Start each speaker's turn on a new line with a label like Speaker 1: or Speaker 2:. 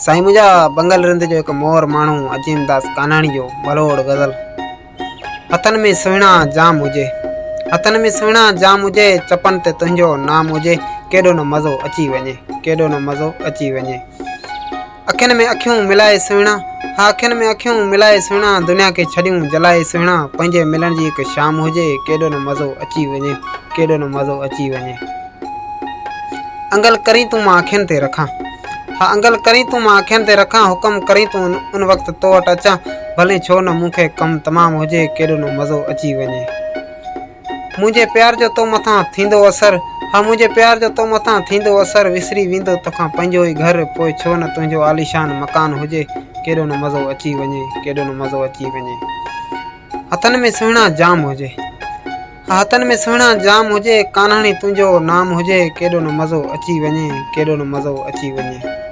Speaker 1: साईं मुझा बंगल रिंद जो एक मोर माण्हू अजीमदास कानाणी जो मरोड़ गज़ल। हथन में सुहिणा जाम हुजे, हथन में सुहिणा जाम हुजे, चपन ते तुंहिंजो नाम हुजे, केॾो न मज़ो अची वञे, केॾो न मज़ो अची वञे। अखियुनि में अखियूं मिलाए सुहिणा, हा अखियुनि में अखियूं मिलाए सुहिणा, दुनिया खे छॾियूं जलाए सुहिणा, पंहिंजे मिलण जी हिकु शाम हुजे, केॾो न मज़ो अची वञे, केॾो न मज़ो अची वञे। अंगल करी तूं मां अखियुनि ते रखां, हा अंगल करी तूं मां अखियुनि ते रखां, हुकम करी तूं उन वक़्तु तो वटि अचां, भले छो न मूंखे कमु तमामु हुजे, केॾो न मज़ो अची वञे। मुंहिंजे प्यार जो तो मथां थींदो असरु, हा मुंहिंजे प्यार जो तो मथां थींदो असरु, विसरी वेंदो तोखां पंहिंजो ई घर, पोइ छो न तुंहिंजो आलीशान मकान हुजे, केॾो न मज़ो अची वञे, केॾो न मज़ो अची वञे। हथनि में सुहिणा जाम हुजे, हा हथनि में सुहिणा जाम हुजे, कान्हाणी तुंहिंजो नाम हुजे, केॾो न मज़ो अची वञे, केॾो न मज़ो अची वञे।